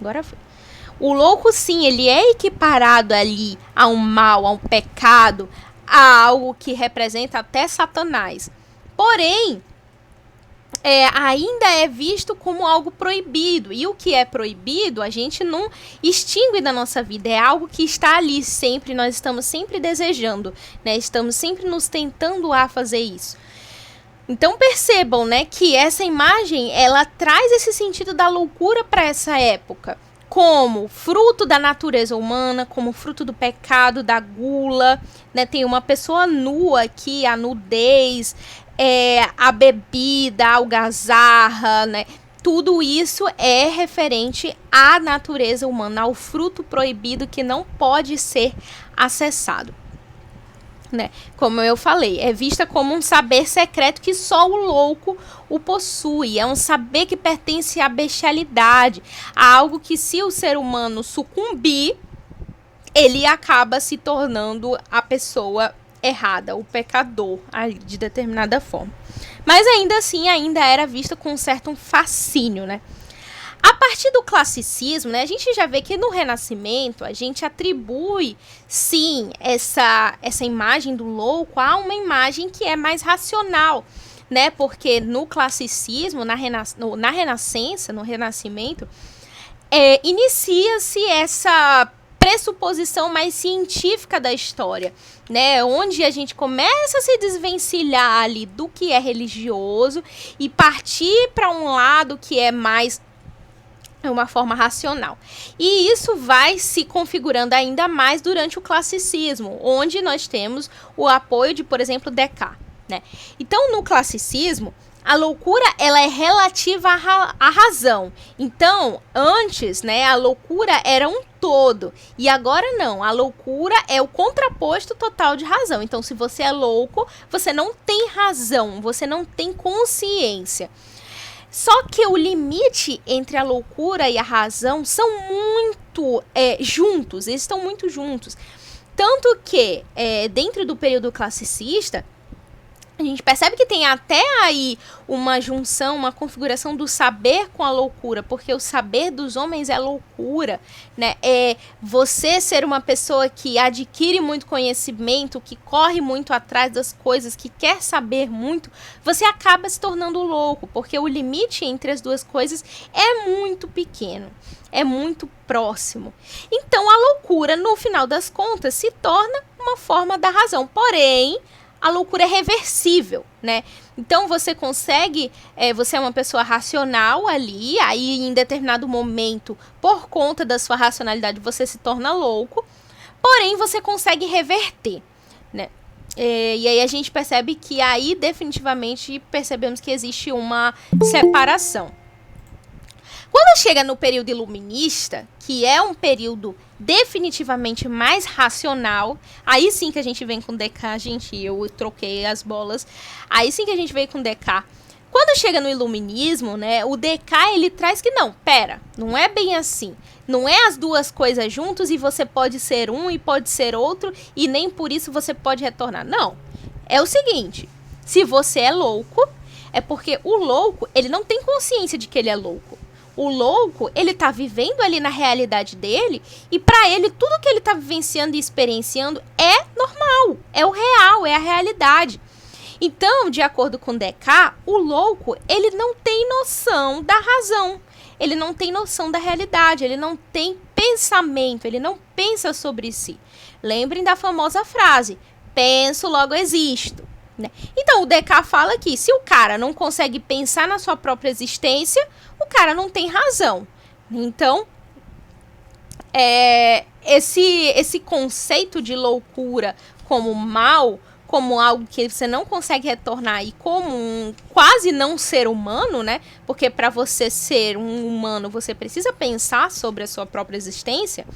Agora foi. O louco, sim, ele é equiparado ali a um mal, a um pecado, a algo que representa até Satanás. Porém, ainda é visto como algo proibido. E o que é proibido, a gente não extingue da nossa vida. É algo que está ali sempre, nós estamos sempre desejando, né? Estamos sempre nos tentando a fazer isso. Então percebam, né, que essa imagem, ela traz esse sentido da loucura para essa época. Como fruto da natureza humana, como fruto do pecado, da gula, né? Tem uma pessoa nua aqui, a nudez, a bebida, a algazarra, né? Tudo isso é referente à natureza humana, ao fruto proibido que não pode ser acessado. Né? Como eu falei, é vista como um saber secreto que só o louco o possui. É um saber que pertence à bestialidade, a algo que, se o ser humano sucumbir, ele acaba se tornando a pessoa errada, o pecador, de determinada forma. Mas ainda assim, ainda era vista com um certo fascínio, né? A partir do classicismo, né, a gente já vê que no Renascimento a gente atribui, sim, essa imagem do louco a uma imagem que é mais racional, né? Porque no classicismo, na Renascença, no Renascimento, inicia-se essa pressuposição mais científica da história, né, onde a gente começa a se desvencilhar ali do que é religioso e partir para um lado que é mais uma forma racional. E isso vai se configurando ainda mais durante o classicismo, onde nós temos o apoio de, por exemplo, Descartes, né? Então, no classicismo, a loucura, ela é relativa à razão. Então, antes, né, a loucura era um todo. E agora não, a loucura é o contraposto total de razão. Então, se você é louco, você não tem razão, você não tem consciência. Só que o limite entre a loucura e a razão são muito juntos, eles estão muito juntos. Tanto que, dentro do período classicista, a gente percebe que tem até aí uma junção, uma configuração do saber com a loucura, porque o saber dos homens é loucura, né? É você ser uma pessoa que adquire muito conhecimento, que corre muito atrás das coisas, que quer saber muito, você acaba se tornando louco, porque o limite entre as duas coisas é muito pequeno, é muito próximo. Então a loucura, no final das contas, se torna uma forma da razão, porém a loucura é reversível, né? Então você consegue, você é uma pessoa racional ali, aí em determinado momento, por conta da sua racionalidade, você se torna louco, porém você consegue reverter, né? E aí a gente percebe que aí definitivamente percebemos que existe uma separação. Quando chega no período iluminista, que é um período definitivamente mais racional, aí sim que a gente vem com Descartes, gente, eu troquei as bolas, aí sim que a gente vem com Descartes. Quando chega no iluminismo, né, o Descartes, ele traz que não é bem assim. Não é as duas coisas juntos e você pode ser um e pode ser outro e nem por isso você pode retornar. Não, é o seguinte, se você é louco, é porque o louco, ele não tem consciência de que ele é louco. O louco, ele tá vivendo ali na realidade dele e para ele tudo que ele tá vivenciando e experienciando é normal, é o real, é a realidade. Então, de acordo com Descartes, o louco, ele não tem noção da razão, ele não tem noção da realidade, ele não tem pensamento, ele não pensa sobre si. Lembrem da famosa frase, penso, logo existo. Né? Então, o Descartes fala que se o cara não consegue pensar na sua própria existência, o cara não tem razão. Então, esse conceito de loucura como mal, como algo que você não consegue retornar e como um quase não ser humano, né? Porque para você ser um humano, você precisa pensar sobre a sua própria existência.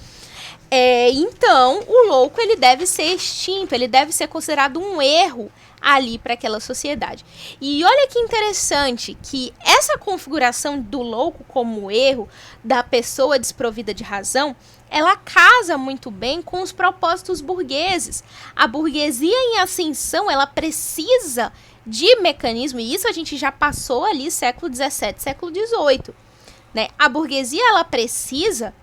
Então, o louco, ele deve ser extinto, ele deve ser considerado um erro ali para aquela sociedade. E olha que interessante que essa configuração do louco como erro, da pessoa desprovida de razão, ela casa muito bem com os propósitos burgueses. A burguesia em ascensão, ela precisa de mecanismo, e isso a gente já passou ali século XVII, século XVIII. né? A burguesia, ela precisa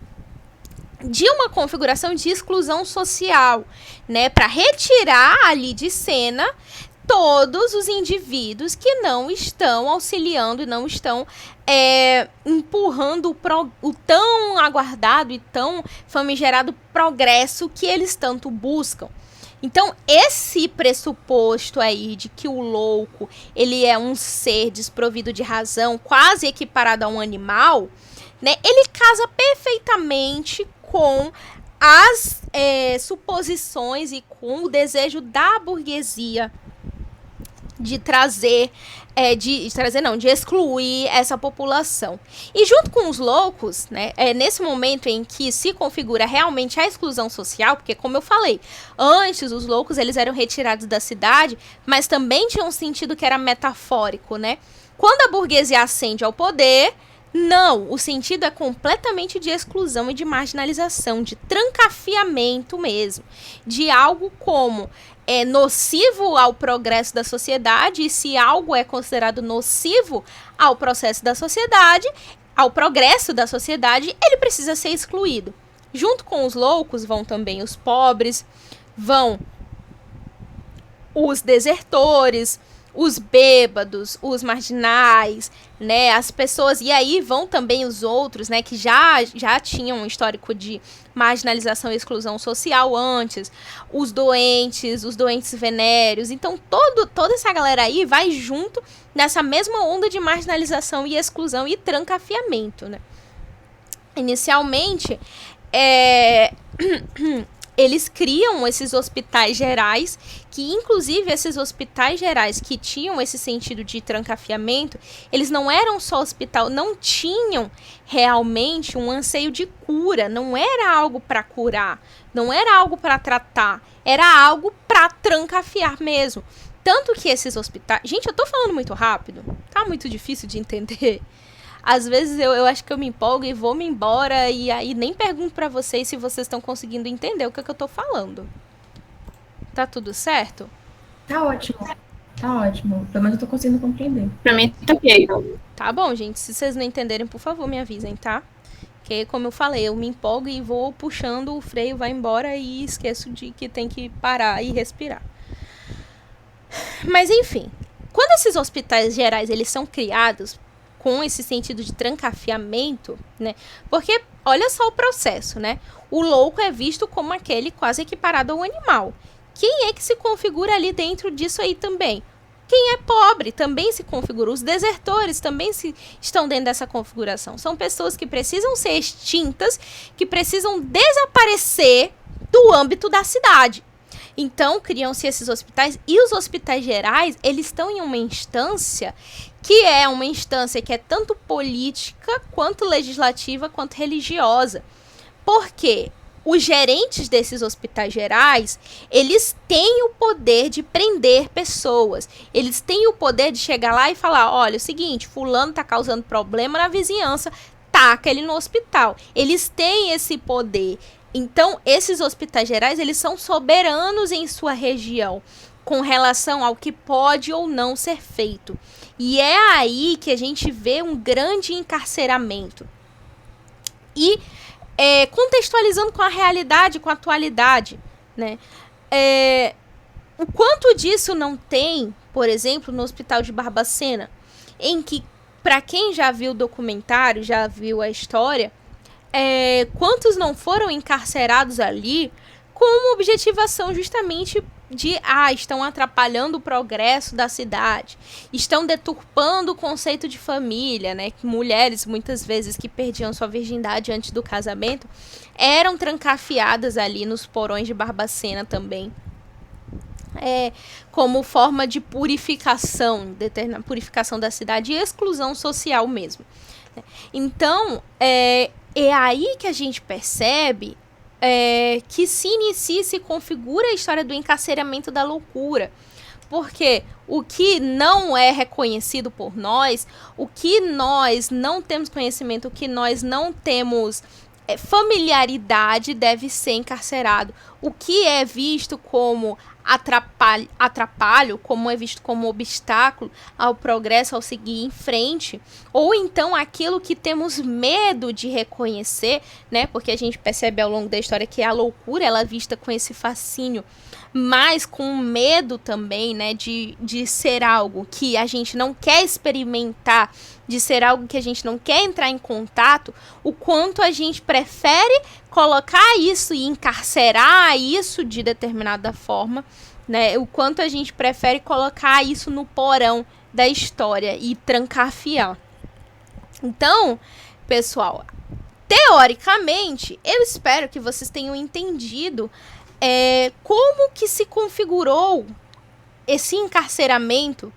de uma configuração de exclusão social, né, para retirar ali de cena todos os indivíduos que não estão auxiliando e não estão empurrando o tão aguardado e tão famigerado progresso que eles tanto buscam. Então, esse pressuposto aí de que o louco, ele é um ser desprovido de razão, quase equiparado a um animal, né, ele casa perfeitamente com as suposições e com o desejo da burguesia de trazer, de excluir essa população. E junto com os loucos, né, nesse momento em que se configura realmente a exclusão social, porque como eu falei, antes os loucos eles eram retirados da cidade, mas também tinha um sentido que era metafórico, né? Quando a burguesia ascende ao poder, não, o sentido é completamente de exclusão e de marginalização, de trancafiamento mesmo, de algo como nocivo ao progresso da sociedade, e se algo é considerado nocivo ao processo da sociedade, ao progresso da sociedade, ele precisa ser excluído. Junto com os loucos vão também os pobres, vão os desertores, os bêbados, os marginais, né, as pessoas, e aí vão também os outros, né, que já tinham um histórico de marginalização e exclusão social antes, os doentes venéreos, então toda essa galera aí vai junto nessa mesma onda de marginalização e exclusão e trancafiamento, né. Inicialmente, eles criam esses hospitais gerais, que inclusive esses hospitais gerais que tinham esse sentido de trancafiamento, eles não eram só hospital, não tinham realmente um anseio de cura, não era algo para curar, não era algo para tratar, era algo para trancafiar mesmo. Tanto que esses hospitais... Gente, eu tô falando muito rápido, tá muito difícil de entender. Às vezes eu acho que eu me empolgo e vou me embora e aí nem pergunto pra vocês se vocês estão conseguindo entender o que eu tô falando. Tá tudo certo? Tá ótimo. Tá ótimo. Pelo menos eu tô conseguindo compreender. Pra mim, tá ok. Tá bom, gente. Se vocês não entenderem, por favor, me avisem, tá? Porque, como eu falei, eu me empolgo e vou puxando o freio, vai embora e esqueço de que tem que parar e respirar. Mas, enfim. Quando esses hospitais gerais, eles são criados com esse sentido de trancafiamento, né? Porque olha só o processo, né? O louco é visto como aquele quase equiparado ao animal. Quem é que se configura ali dentro disso aí também? Quem é pobre também se configura. Os desertores também estão dentro dessa configuração. São pessoas que precisam ser extintas, que precisam desaparecer do âmbito da cidade. Então, criam-se esses hospitais, e os hospitais gerais, eles estão em uma instância que é tanto política, quanto legislativa, quanto religiosa. Por quê? Os gerentes desses hospitais gerais, eles têm o poder de prender pessoas. Eles têm o poder de chegar lá e falar, olha, é o seguinte, fulano está causando problema na vizinhança, taca ele no hospital. Eles têm esse poder. Então, esses hospitais gerais, eles são soberanos em sua região, com relação ao que pode ou não ser feito. E é aí que a gente vê um grande encarceramento. E, contextualizando com a realidade, com a atualidade, né? O quanto disso não tem, por exemplo, no Hospital de Barbacena, em que, para quem já viu o documentário, já viu a história, quantos não foram encarcerados ali com uma objetivação justamente de, estão atrapalhando o progresso da cidade, estão deturpando o conceito de família, né? Mulheres, muitas vezes, que perdiam sua virgindade antes do casamento, eram trancafiadas ali nos porões de Barbacena também, como forma de purificação da cidade e exclusão social mesmo. Então, é aí que a gente percebe que se inicia e se configura a história do encarceramento da loucura. Porque o que não é reconhecido por nós, o que nós não temos conhecimento, o que nós não temos familiaridade, deve ser encarcerado. O que é visto como atrapalho, como é visto como obstáculo ao progresso, ao seguir em frente, ou então aquilo que temos medo de reconhecer, né? Porque a gente percebe ao longo da história que a loucura ela é vista com esse fascínio, mas com medo também, né? De ser algo que a gente não quer experimentar, de ser algo que a gente não quer entrar em contato, o quanto a gente prefere colocar isso e encarcerar isso de determinada forma, né? O quanto a gente prefere colocar isso no porão da história e trancafiar. Então, pessoal, teoricamente, eu espero que vocês tenham entendido como que se configurou esse encarceramento